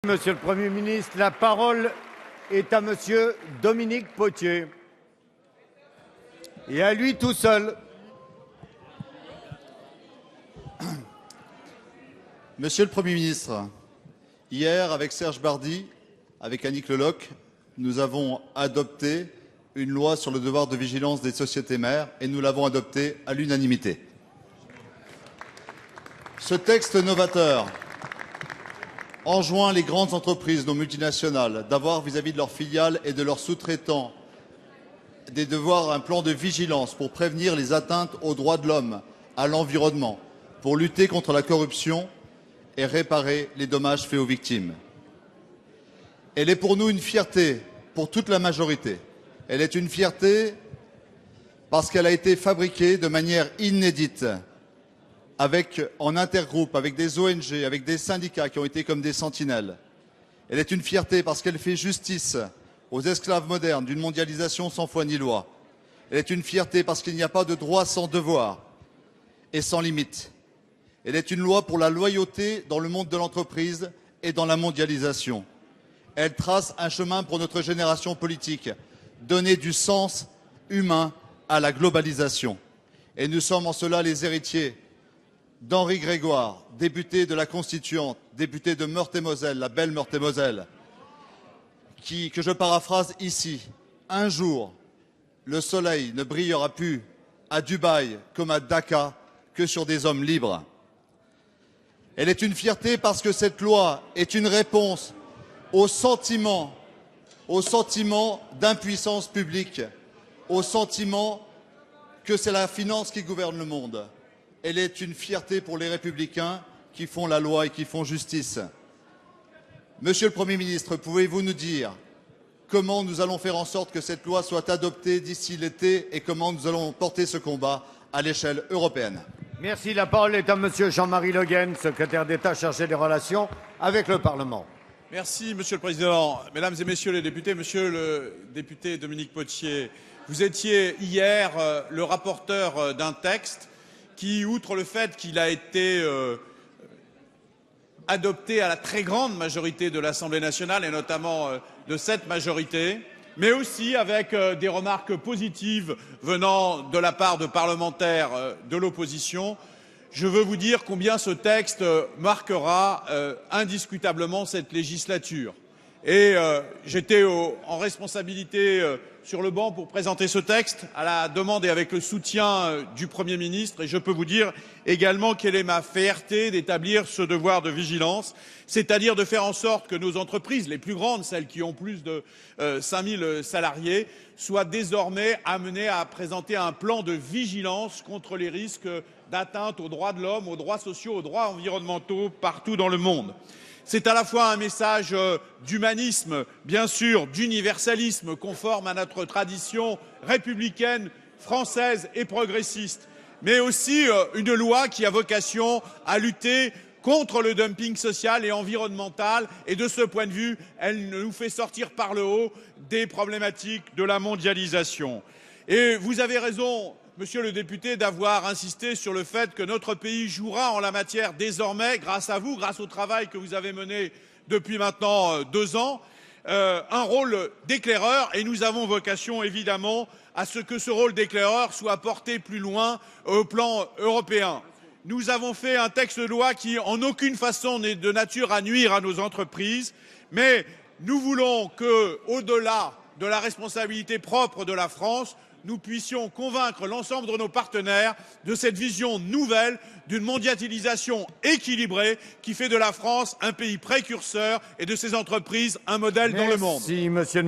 Monsieur le Premier ministre. La parole est à Monsieur Dominique Potier. Et à lui tout seul. Monsieur le Premier ministre, hier, avec Serge Bardy, avec Annick Leloc, nous avons adopté une loi sur le devoir de vigilance des sociétés mères et nous l'avons adoptée à l'unanimité. Ce texte novateur enjoint les grandes entreprises, nos multinationales, d'avoir vis-à-vis de leurs filiales et de leurs sous-traitants des devoirs, un plan de vigilance pour prévenir les atteintes aux droits de l'homme, à l'environnement, pour lutter contre la corruption et réparer les dommages faits aux victimes. Elle est pour nous une fierté, pour toute la majorité. Elle est une fierté parce qu'elle a été fabriquée de manière inédite, en intergroupe, avec des ONG, avec des syndicats qui ont été comme des sentinelles. Elle est une fierté parce qu'elle fait justice aux esclaves modernes d'une mondialisation sans foi ni loi. Elle est une fierté parce qu'il n'y a pas de droit sans devoir et sans limite. Elle est une loi pour la loyauté dans le monde de l'entreprise et dans la mondialisation. Elle trace un chemin pour notre génération politique, donner du sens humain à la globalisation. Et nous sommes en cela les héritiers d'Henri Grégoire, député de la Constituante, député de Meurthe-et-Moselle, la belle Meurthe-et-Moselle, que je paraphrase ici. Un jour, le soleil ne brillera plus à Dubaï comme à Dakar que sur des hommes libres. Elle est une fierté parce que cette loi est une réponse au sentiment d'impuissance publique, au sentiment que c'est la finance qui gouverne le monde. Elle est une fierté pour les républicains qui font la loi et qui font justice. Monsieur le Premier ministre, pouvez-vous nous dire comment nous allons faire en sorte que cette loi soit adoptée d'ici l'été et comment nous allons porter ce combat à l'échelle européenne? Merci. La parole est à Monsieur Jean-Marie Le Guen, secrétaire d'État chargé des relations avec le Parlement. Merci, Monsieur le Président. Mesdames et Messieurs les députés, Monsieur le député Dominique Potier, vous étiez hier le rapporteur d'un texte qui, outre le fait qu'il a été adopté à la très grande majorité de l'Assemblée nationale, et notamment de cette majorité, mais aussi avec des remarques positives venant de la part de parlementaires de l'opposition, je veux vous dire combien ce texte marquera indiscutablement cette législature. Et j'étais en responsabilité sur le banc pour présenter ce texte à la demande et avec le soutien du Premier ministre. Et je peux vous dire également quelle est ma fierté d'établir ce devoir de vigilance, c'est-à-dire de faire en sorte que nos entreprises, les plus grandes, celles qui ont plus de 5000 salariés, soient désormais amenées à présenter un plan de vigilance contre les risques d'atteinte aux droits de l'homme, aux droits sociaux, aux droits environnementaux partout dans le monde. C'est à la fois un message d'humanisme, bien sûr, d'universalisme conforme à notre tradition républicaine, française et progressiste, mais aussi une loi qui a vocation à lutter contre le dumping social et environnemental. Et de ce point de vue, elle nous fait sortir par le haut des problématiques de la mondialisation. Et vous avez raison, Monsieur le député, d'avoir insisté sur le fait que notre pays jouera en la matière désormais, grâce à vous, grâce au travail que vous avez mené depuis maintenant 2 ans, un rôle d'éclaireur. Et nous avons vocation, évidemment, à ce que ce rôle d'éclaireur soit porté plus loin au plan européen. Nous avons fait un texte de loi qui, en aucune façon, n'est de nature à nuire à nos entreprises, mais nous voulons que, au-delà de la responsabilité propre de la France, nous puissions convaincre l'ensemble de nos partenaires de cette vision nouvelle d'une mondialisation équilibrée qui fait de la France un pays précurseur et de ses entreprises un modèle dans le monde. Merci, Monsieur